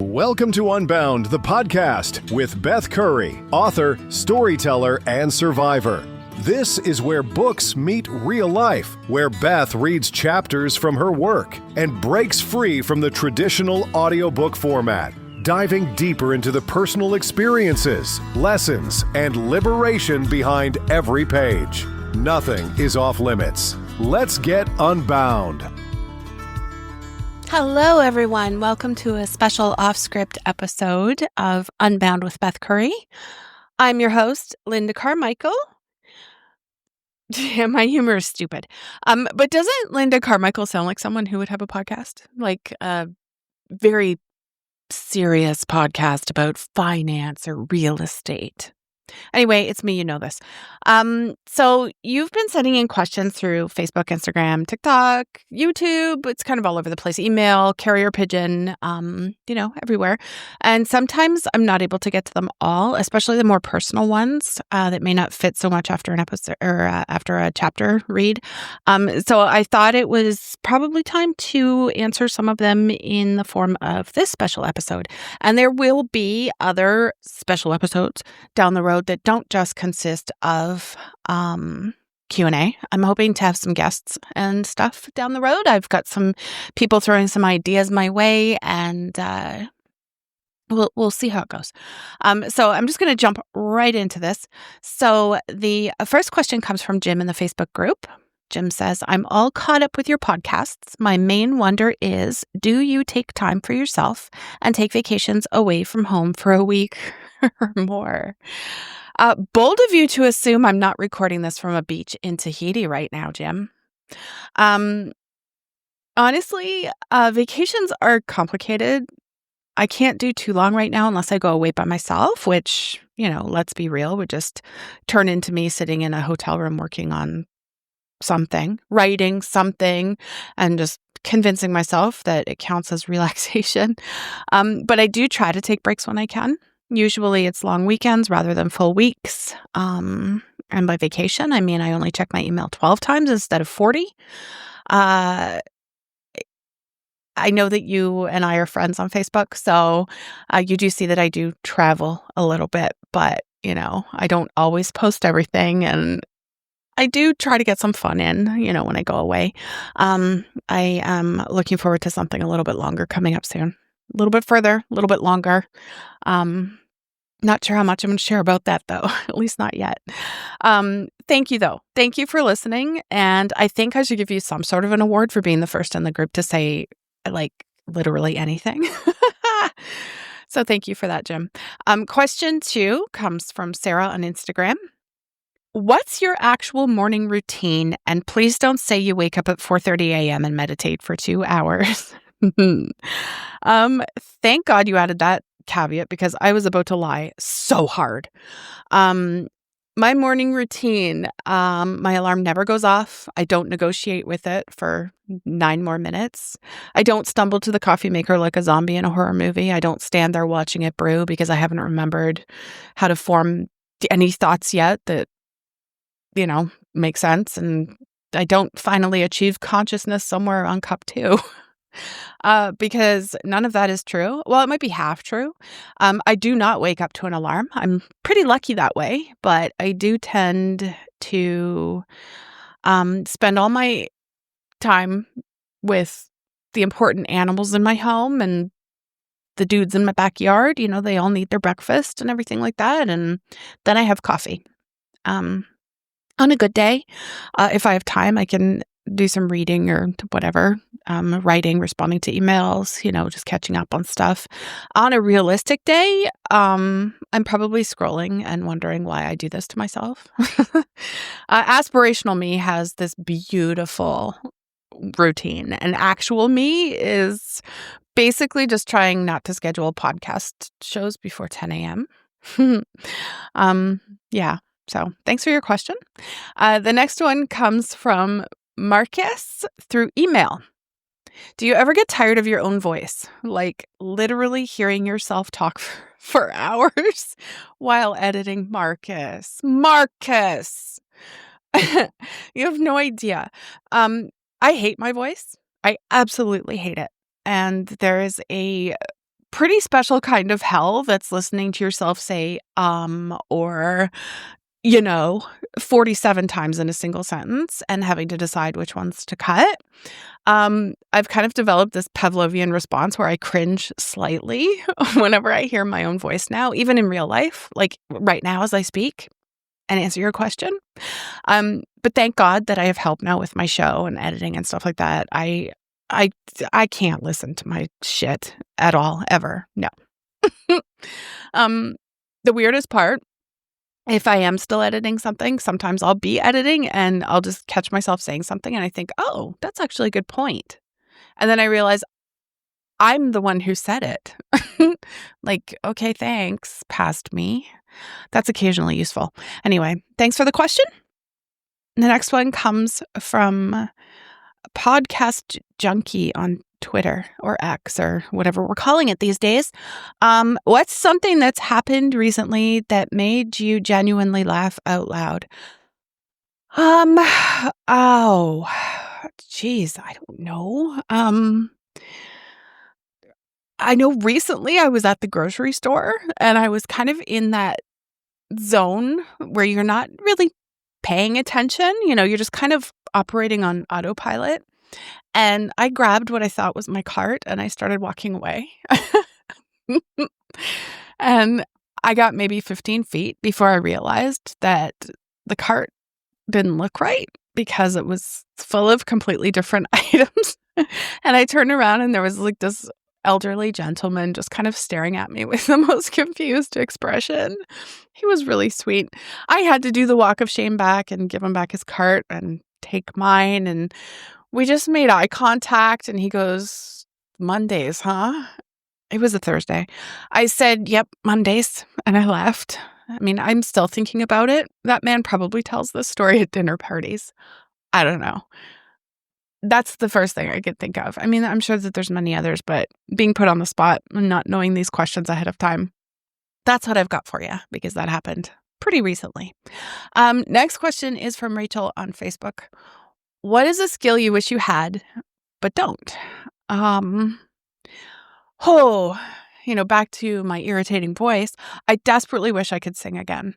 Welcome to Unbound, the podcast with Beth Curry, author, storyteller, and survivor. This is where books meet real life, where Beth reads chapters from her work and breaks free from the traditional audiobook format, diving deeper into the personal experiences, lessons, and liberation behind every page. Nothing is off limits. Let's get unbound. Hello, everyone. Welcome to a special off-script episode of Unbound with Beth Curry. I'm your host, Linda Carmichael. My humor is stupid. But doesn't Linda Carmichael sound like someone who would have a podcast? Like a very serious podcast about finance or real estate. Anyway, it's me, you know this. So you've been sending in questions through Facebook, Instagram, TikTok, YouTube. It's kind of all over the place. Email, carrier pigeon, everywhere. And sometimes I'm not able to get to them all, especially the more personal ones that may not fit so much after an episode or after a chapter read. So I thought it was probably time to answer some of them in the form of this special episode. And there will be other special episodes down the road that don't just consist of Q&A. I'm hoping to have some guests and stuff down the road. I've got some people throwing some ideas my way, and we'll see how it goes. So I'm just going to jump right into this. So the first question comes from Jim in the Facebook group. Jim says, I'm all caught up with your podcasts. My main wonder is, do you take time for yourself and take vacations away from home for a week or more? Bold of you to assume I'm not recording this from a beach in Tahiti right now, Jim. Honestly, vacations are complicated. I can't do too long right now unless I go away by myself, which, let's be real, would just turn into me sitting in a hotel room working on something, writing something, and just convincing myself that it counts as relaxation. But I do try to take breaks when I can. Usually it's long weekends rather than full weeks. And by vacation, I mean I only check my email 12 times instead of 40. I know that you and I are friends on Facebook, so you do see that I do travel a little bit, but, I don't always post everything, and I do try to get some fun in, when I go away. I am looking forward to something a little bit longer coming up soon. A little bit further, a little bit longer. Not sure how much I'm going to share about that, though. At least not yet. Thank you, though. Thank you for listening. And I think I should give you some sort of an award for being the first in the group to say, literally anything. So thank you for that, Jim. Question 2 comes from Sarah on Instagram. What's your actual morning routine? And please don't say you wake up at 4:30 a.m. and meditate for 2 hours. Thank God you added that caveat, because I was about to lie so hard. My morning routine, my alarm never goes off. I don't negotiate with it for 9 more minutes. I don't stumble to the coffee maker like a zombie in a horror movie. I don't stand there watching it brew because I haven't remembered how to form any thoughts yet that make sense. And I don't finally achieve consciousness somewhere on cup 2. Because none of that is true. Well, it might be half true. I do not wake up to an alarm. I'm pretty lucky that way, but I do tend to spend all my time with the important animals in my home and the dudes in my backyard. They all need their breakfast and everything like that. And then I have coffee. On a good day, if I have time, I can do some reading or whatever, writing, responding to emails, just catching up on stuff. On a realistic day, I'm probably scrolling and wondering why I do this to myself. Aspirational me has this beautiful routine, and actual me is basically just trying not to schedule podcast shows before 10 a.m. Yeah. So thanks for your question. The next one comes from Marcus through email. Do you ever get tired of your own voice? Like literally hearing yourself talk for hours while editing? Marcus. You have no idea. I hate my voice. I absolutely hate it. And there is a pretty special kind of hell that's listening to yourself say, or, 47 times in a single sentence and having to decide which ones to cut. I've kind of developed this Pavlovian response where I cringe slightly whenever I hear my own voice now, even in real life, like right now as I speak and answer your question. But thank God that I have help now with my show and editing and stuff like that. I can't listen to my shit at all, ever. No. The weirdest part, if I am still editing something, sometimes I'll be editing and I'll just catch myself saying something and I think, oh, that's actually a good point. And then I realize I'm the one who said it. Like, okay, thanks, past me. That's occasionally useful. Anyway, thanks for the question. The next one comes from Podcast Junkie on Twitter or X or whatever we're calling it these days. What's something that's happened recently that made you genuinely laugh out loud? Oh, geez, I don't know. I know recently I was at the grocery store and I was kind of in that zone where you're not really paying attention. You're just kind of operating on autopilot. And I grabbed what I thought was my cart and I started walking away. And I got maybe 15 feet before I realized that the cart didn't look right because it was full of completely different items. And I turned around and there was like this elderly gentleman just kind of staring at me with the most confused expression. He was really sweet. I had to do the walk of shame back and give him back his cart and take mine. And we just made eye contact and he goes, Mondays, huh? It was a Thursday. I said, yep, Mondays. And I left. I mean, I'm still thinking about it. That man probably tells this story at dinner parties. I don't know. That's the first thing I could think of. I mean, I'm sure that there's many others, but being put on the spot and not knowing these questions ahead of time, that's what I've got for you because that happened pretty recently. Next question is from Rachel on Facebook. What is a skill you wish you had, but don't? Back to my irritating voice. I desperately wish I could sing again.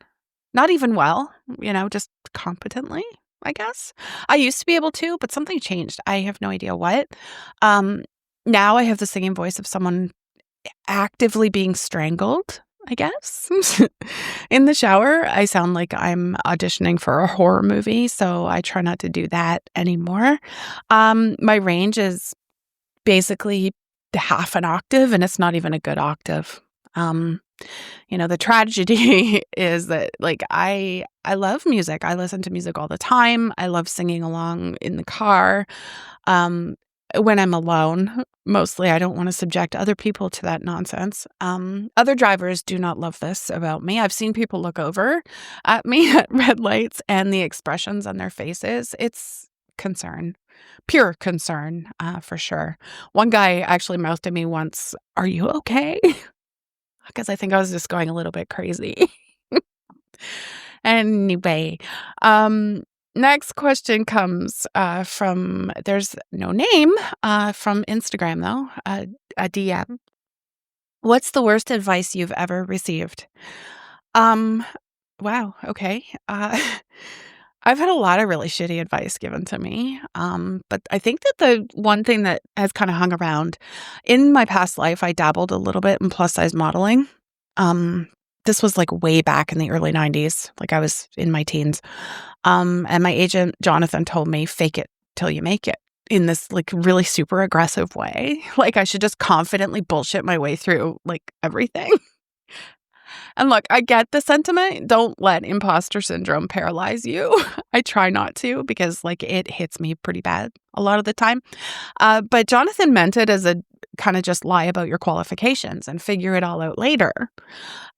Not even well, just competently, I guess. I used to be able to, but something changed. I have no idea what. Now I have the singing voice of someone actively being strangled, I guess. In the shower, I sound like I'm auditioning for a horror movie, so I try not to do that anymore. My range is basically half an octave, and it's not even a good octave. The tragedy is that I love music. I listen to music all the time. I love singing along in the car. When I'm alone, mostly I don't want to subject other people to that nonsense. Other drivers do not love this about me. I've seen people look over at me at red lights and the expressions on their faces. It's concern. Pure concern, for sure. One guy actually mouthed at me once, "Are you okay?" Because I think I was just going a little bit crazy. Anyway, next question comes from, there's no name, from Instagram though, a DM. What's the worst advice you've ever received? Wow, okay. I've had a lot of really shitty advice given to me. But I think that the one thing that has kind of hung around in my past life, I dabbled a little bit in plus size modeling. This was like way back in the early 90s, like I was in my teens. And my agent, Jonathan, told me, fake it till you make it, in this like really super aggressive way. Like I should just confidently bullshit my way through like everything. And look, I get the sentiment. Don't let imposter syndrome paralyze you. I try not to because like it hits me pretty bad a lot of the time. But Jonathan meant it as a kind of just lie about your qualifications and figure it all out later.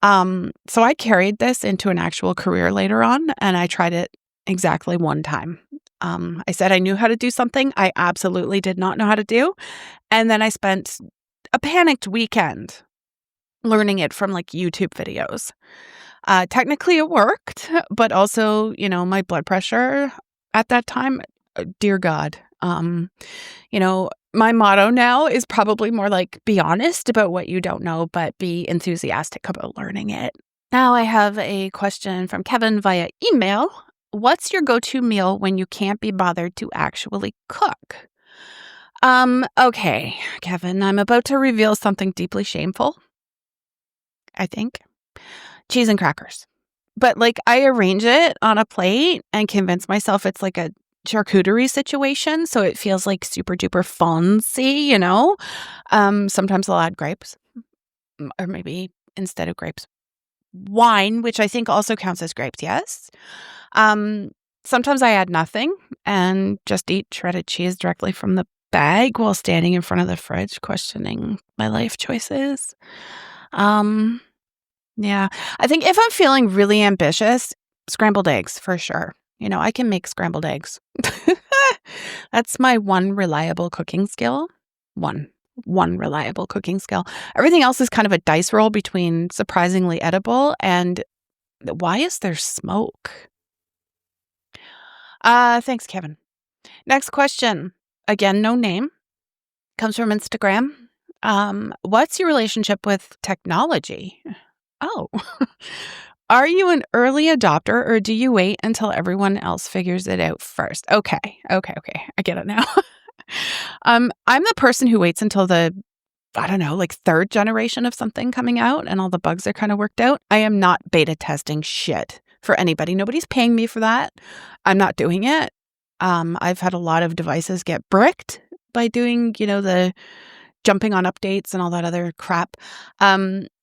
So I carried this into an actual career later on, and I tried it exactly one time. I said I knew how to do something I absolutely did not know how to do. And then I spent a panicked weekend learning it from like YouTube videos. Technically it worked, but also, my blood pressure at that time, dear God, My motto now is probably more like be honest about what you don't know, but be enthusiastic about learning it. Now I have a question from Kevin via email. What's your go-to meal when you can't be bothered to actually cook? Okay, Kevin, I'm about to reveal something deeply shameful, I think. Cheese and crackers. But like I arrange it on a plate and convince myself it's like a charcuterie situation, so it feels like super duper fancy, Sometimes I'll add grapes, or maybe instead of grapes, wine, which I think also counts as grapes, yes. Um, Sometimes I add nothing and just eat shredded cheese directly from the bag while standing in front of the fridge questioning my life choices. Um, yeah, I think if I'm feeling really ambitious, scrambled eggs for sure. I can make scrambled eggs. That's my one reliable cooking skill. One reliable cooking skill. Everything else is kind of a dice roll between surprisingly edible and why is there smoke? Thanks, Kevin. Next question. Again, no name. Comes from Instagram. What's your relationship with technology? Oh. Are you an early adopter or do you wait until everyone else figures it out first? Okay. I get it now. I'm the person who waits until like third generation of something coming out and all the bugs are kind of worked out. I am not beta testing shit for anybody. Nobody's paying me for that. I'm not doing it. I've had a lot of devices get bricked by doing, the jumping on updates and all that other crap.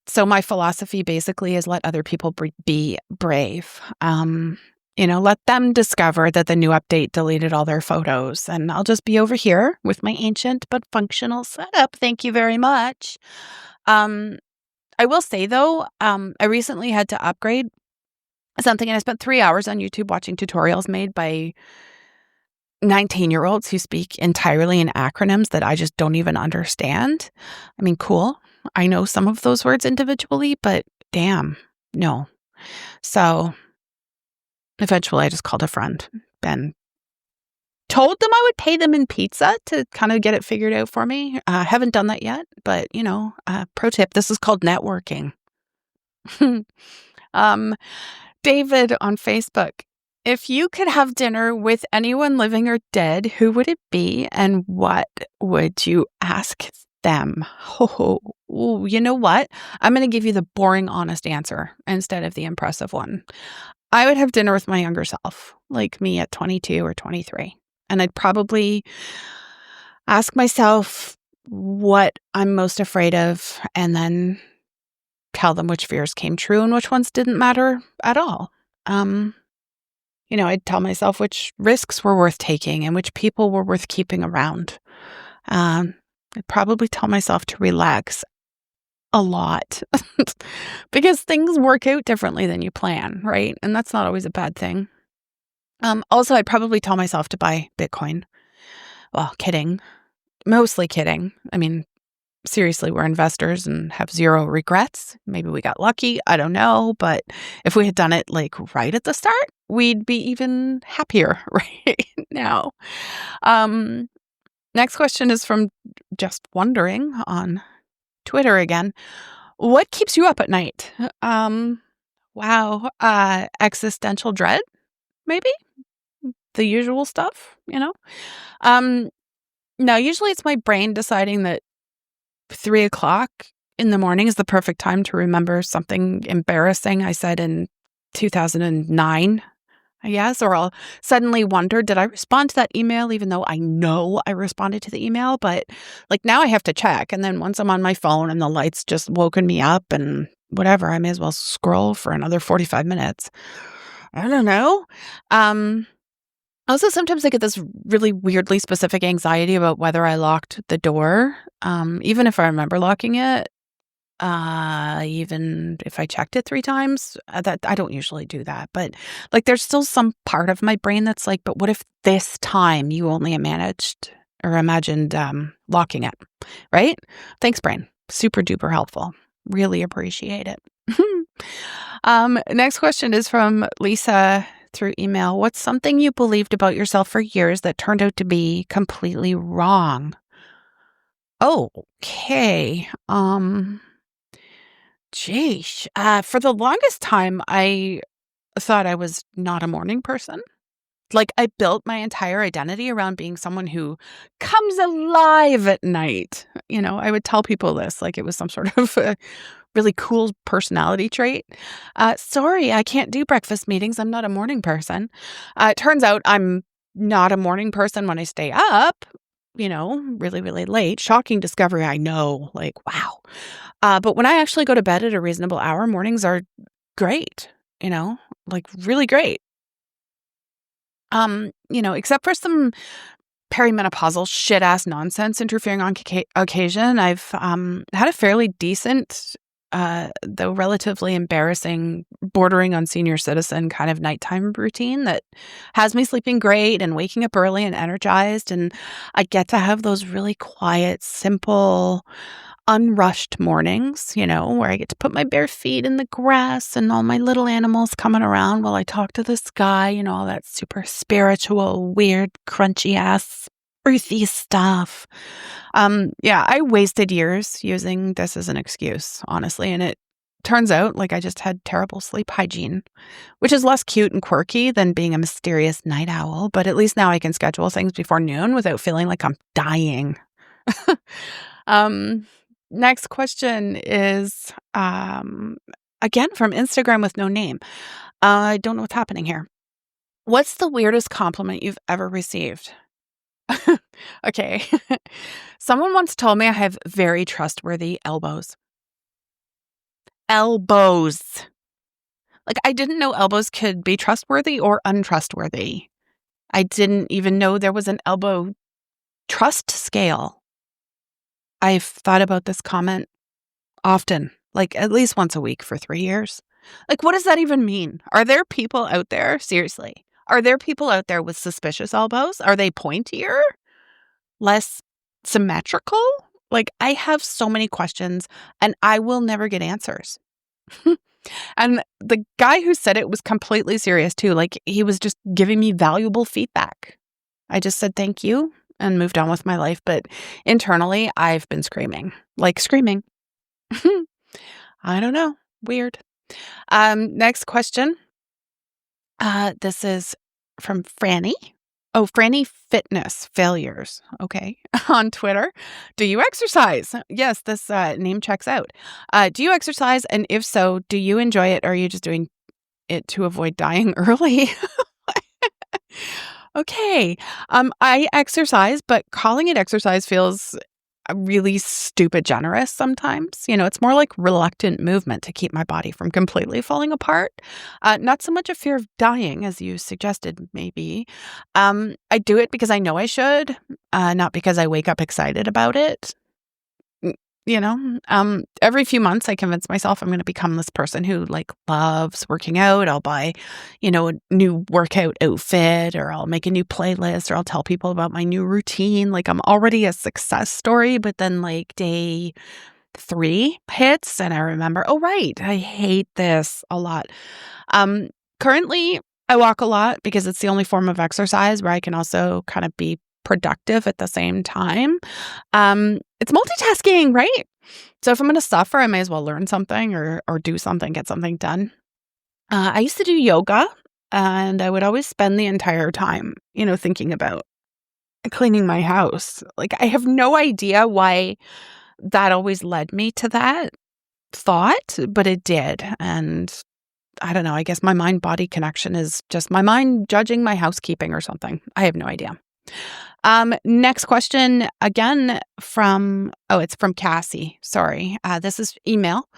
So my philosophy basically is let other people be brave. Let them discover that the new update deleted all their photos and I'll just be over here with my ancient but functional setup. Thank you very much. I will say though, I recently had to upgrade something and I spent 3 hours on YouTube watching tutorials made by 19-year-olds who speak entirely in acronyms that I just don't even understand. I mean, cool. I know some of those words individually, but damn, no. So eventually I just called a friend and told them I would pay them in pizza to kind of get it figured out for me. Haven't done that yet, but pro tip, this is called networking. David on Facebook. If you could have dinner with anyone living or dead, who would it be and what would you ask them? Oh, you know what? I'm going to give you the boring, honest answer instead of the impressive one. I would have dinner with my younger self, like me at 22 or 23. And I'd probably ask myself what I'm most afraid of and then tell them which fears came true and which ones didn't matter at all. I'd tell myself which risks were worth taking and which people were worth keeping around. I'd probably tell myself to relax a lot because things work out differently than you plan, right? And that's not always a bad thing. Also, I'd probably tell myself to buy Bitcoin. Well, kidding. Mostly kidding. I mean, seriously, we're investors and have zero regrets. Maybe we got lucky. I don't know. But if we had done it like right at the start, we'd be even happier right now. Next question is from Just Wondering on Twitter again. What keeps you up at night? Wow. Existential dread, maybe? The usual stuff, No, usually it's my brain deciding that 3:00 in the morning is the perfect time to remember something embarrassing I said in 2009, I guess, or I'll suddenly wonder, did I respond to that email even though I know I responded to the email? But like now I have to check. And then once I'm on my phone and the light's just woken me up and whatever, I may as well scroll for another 45 minutes. I don't know. Also, sometimes I get this really weirdly specific anxiety about whether I locked the door, even if I remember locking it, even if I checked it 3 times. That I don't usually do that, but like, there's still some part of my brain that's like, but what if this time you only managed or imagined locking it, right? Thanks, brain. Super duper helpful. Really appreciate it. Next question is from Lisa through email. What's something you believed about yourself for years that turned out to be completely wrong? Oh, okay. Geesh. For the longest time, I thought I was not a morning person. Like, I built my entire identity around being someone who comes alive at night. I would tell people this like it was some sort of a really cool personality trait. Sorry, I can't do breakfast meetings. I'm not a morning person. It turns out I'm not a morning person when I stay up, really, really late. Shocking discovery, I know. Like, wow. But when I actually go to bed at a reasonable hour, mornings are great, like really great. Except for some perimenopausal shit ass nonsense interfering on occasion, I've had a fairly decent, though relatively embarrassing, bordering on senior citizen kind of nighttime routine that has me sleeping great and waking up early and energized. And I get to have those really quiet, simple, unrushed mornings, where I get to put my bare feet in the grass and all my little animals coming around while I talk to the sky, all that super spiritual, weird, crunchy ass, earthy stuff. Yeah, I wasted years using this as an excuse, honestly, and it turns out like I just had terrible sleep hygiene, which is less cute and quirky than being a mysterious night owl, but at least now I can schedule things before noon without feeling like I'm dying. Um, Next question is, again, from Instagram with no name. I don't know what's happening here. What's the weirdest compliment you've ever received? Okay. Someone once told me I have very trustworthy elbows. Elbows. Like, I didn't know elbows could be trustworthy or untrustworthy. I didn't even know there was an elbow trust scale. I've thought about this comment often, like at least once a week for 3 years. Like, what does that even mean? Are there people out there, seriously, are there people out there with suspicious elbows? Are they pointier? Less symmetrical? Like, I have so many questions and I will never get answers. And the guy who said it was completely serious too. Like, he was just giving me valuable feedback. I just said thank you and moved on with my life. But internally, I've been screaming, like screaming. I don't know. Weird. Next question. This is from Franny. Oh, Franny Fitness Failures. Okay. On Twitter. Do you exercise? Yes, this name checks out. Do you exercise? And if so, do you enjoy it? Or are you just doing it to avoid dying early? Okay. I exercise, but calling it exercise feels really stupid generous sometimes. It's more like reluctant movement to keep my body from completely falling apart. Not so much a fear of dying, as you suggested, maybe. I do it because I know I should, not because I wake up excited about it. Every few months I convince myself I'm going to become this person who loves working out. I'll buy, a new workout outfit, or I'll make a new playlist, or I'll tell people about my new routine. Like, I'm already a success story, but then day 3 hits and I remember, oh, right, I hate this a lot. Currently I walk a lot because it's the only form of exercise where I can also kind of be productive at the same time. It's multitasking, right? So if I'm going to suffer, I may as well learn something or do something, get something done. I used to do yoga, and I would always spend the entire time, thinking about cleaning my house. Like, I have no idea why that always led me to that thought, but it did. And I don't know, I guess my mind-body connection is just my mind judging my housekeeping or something. I have no idea. Next question, again it's from Cassie. Sorry. This is email.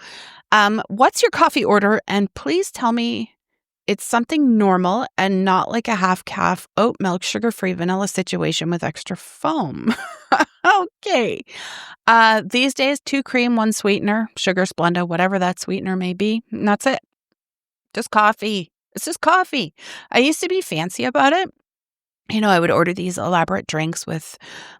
What's your coffee order? And please tell me it's something normal and not like a half-calf oat milk sugar-free vanilla situation with extra foam. Okay. These days, 2 cream, 1 sweetener, sugar Splenda, whatever that sweetener may be. And that's it. Just coffee. It's just coffee. I used to be fancy about it. I would order these elaborate drinks with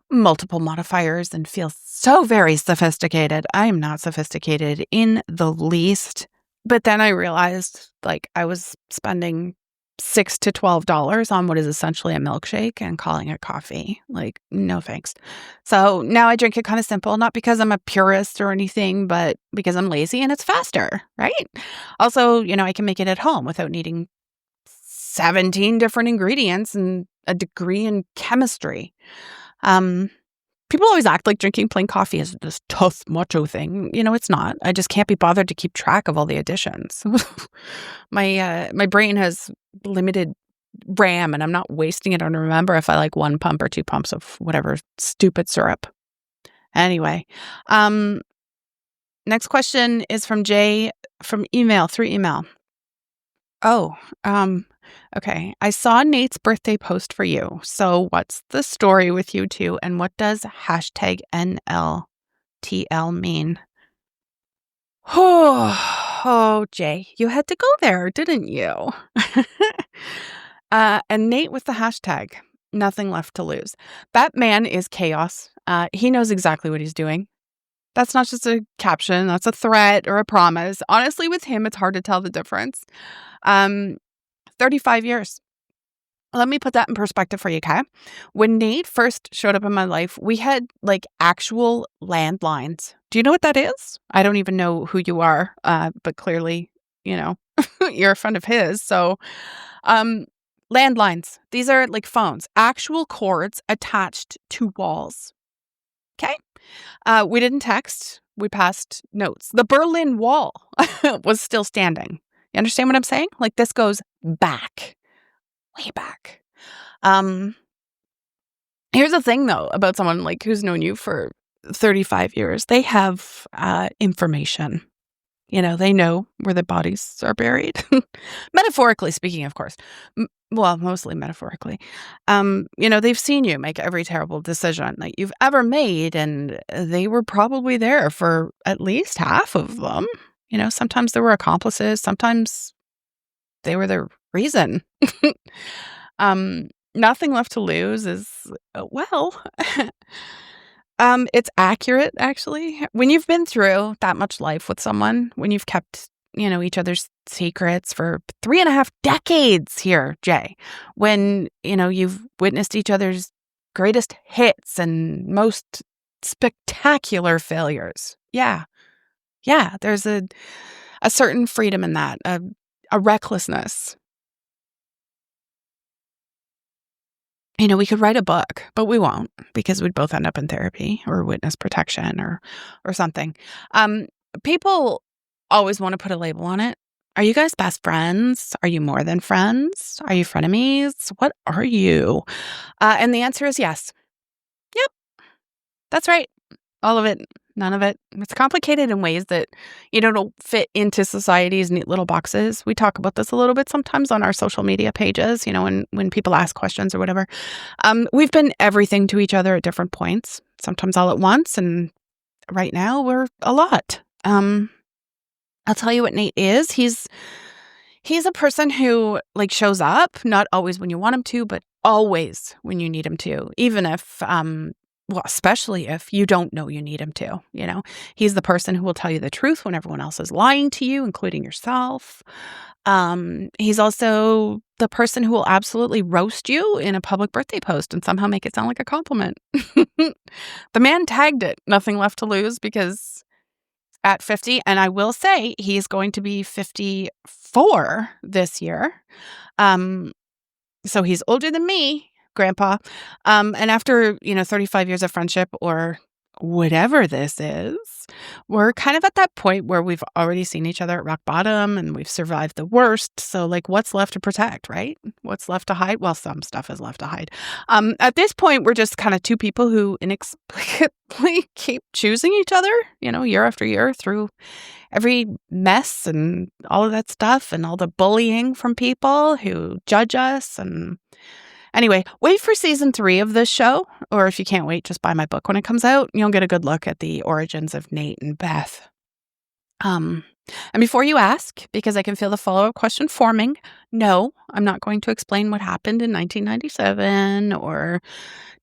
multiple modifiers and feel so very sophisticated. I am not sophisticated in the least. But then I realized, I was spending $6 to $12 on what is essentially a milkshake and calling it coffee. Like, no thanks. So now I drink it kind of simple, not because I'm a purist or anything, but because I'm lazy and it's faster, right? Also, I can make it at home without needing 17 different ingredients and a degree in chemistry. People always act like drinking plain coffee is this tough macho thing. It's not. I just can't be bothered to keep track of all the additions. My brain has limited RAM, and I'm not wasting it on remember if I like 1 pump or 2 pumps of whatever stupid syrup. Anyway, next question is from Jay through email. Oh, okay. I saw Nate's birthday post for you. So what's the story with you two, and what does hashtag NLTL mean? Oh, Jay, you had to go there, didn't you? And Nate with the hashtag, nothing left to lose. That man is chaos. He knows exactly what he's doing. That's not just a caption. That's a threat or a promise. Honestly, with him, it's hard to tell the difference. 35 years. Let me put that in perspective for you, okay? When Nate first showed up in my life, we had like actual landlines. Do you know what that is? I don't even know who you are, but clearly, you're a friend of his. So, landlines. These are like phones, actual cords attached to walls. Okay? We didn't text. We passed notes. The Berlin Wall was still standing. You understand what I'm saying? Like, this goes back, way back. Here's the thing, though, about someone like who's known you for 35 years. They have information. They know where the bodies are buried. Metaphorically speaking, of course. Well, mostly metaphorically. They've seen you make every terrible decision that you've ever made, and they were probably there for at least half of them. Sometimes there were accomplices. Sometimes they were the reason. Nothing left to lose is, it's accurate, actually. When you've been through that much life with someone, when you've kept, each other's secrets for 3.5 decades here, Jay, when, you've witnessed each other's greatest hits and most spectacular failures. Yeah, there's a certain freedom in that, a recklessness. We could write a book, but we won't because we'd both end up in therapy or witness protection or something. People always want to put a label on it. Are you guys best friends? Are you more than friends? Are you frenemies? What are you? And the answer is yes. Yep, that's right. All of it. None of it. It's complicated in ways that don't fit into society's neat little boxes. We talk about this a little bit sometimes on our social media pages, when people ask questions or whatever. We've been everything to each other at different points, sometimes all at once. And right now we're a lot. I'll tell you what Nate is. He's a person who shows up, not always when you want him to, but always when you need him to, even if, especially if you don't know you need him to, He's the person who will tell you the truth when everyone else is lying to you, including yourself. He's also the person who will absolutely roast you in a public birthday post and somehow make it sound like a compliment. The man tagged it, nothing left to lose, because at 50, and I will say he's going to be 54 this year. So he's older than me, Grandpa. And after, 35 years of friendship or whatever this is, we're kind of at that point where we've already seen each other at rock bottom and we've survived the worst. So what's left to protect, right? What's left to hide? Well, some stuff is left to hide. At this point, we're just kind of two people who inexplicably keep choosing each other, year after year through every mess and all of that stuff and all the bullying from people who judge us. And anyway, wait for season 3 of this show, or if you can't wait, just buy my book when it comes out. You'll get a good look at the origins of Nate and Beth. And before you ask, because I can feel the follow-up question forming, no, I'm not going to explain what happened in 1997 or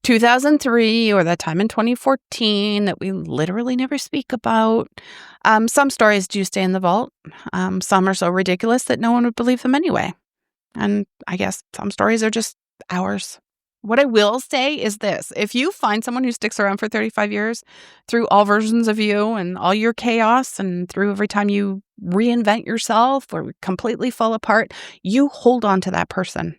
2003 or that time in 2014 that we literally never speak about. Some stories do stay in the vault. Some are so ridiculous that no one would believe them anyway. And I guess some stories are just ours. What I will say is this. If you find someone who sticks around for 35 years through all versions of you and all your chaos and through every time you reinvent yourself or completely fall apart, you hold on to that person.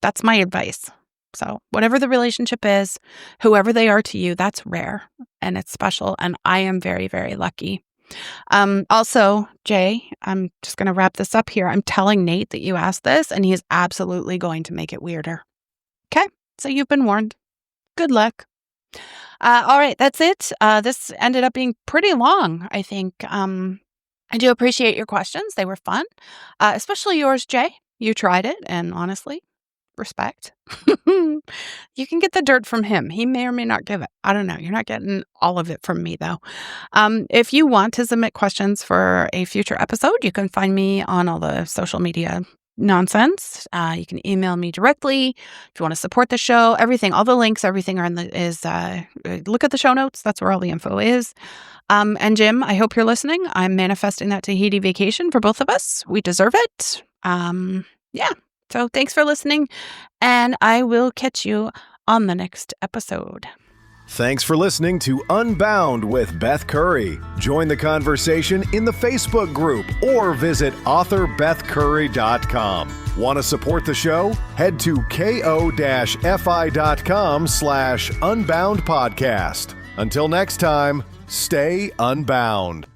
That's my advice. So whatever the relationship is, whoever they are to you, that's rare and it's special. And I am very, very lucky. Also, Jay, I'm just going to wrap this up here. I'm telling Nate that you asked this and he is absolutely going to make it weirder. Okay. So you've been warned. Good luck. All right, that's it. This ended up being pretty long, I think. I do appreciate your questions. They were fun, especially yours, Jay. You tried it, and honestly, respect. You can get the dirt from him. He may or may not give it. I don't know. You're not getting all of it from me, though. If you want to submit questions for a future episode, you can find me on all the social media nonsense. You can email me directly if you want to support the show. Everything, all the links, everything are look at the show notes. That's where all the info is. And Jim, I hope you're listening. I'm manifesting that Tahiti vacation for both of us. We deserve it. Yeah. So thanks for listening, and I will catch you on the next episode. Thanks for listening to Unbound with Beth Curry. Join the conversation in the Facebook group or visit authorbethcurry.com. Want to support the show? Head to ko-fi.com/unbound podcast. Until next time, stay unbound.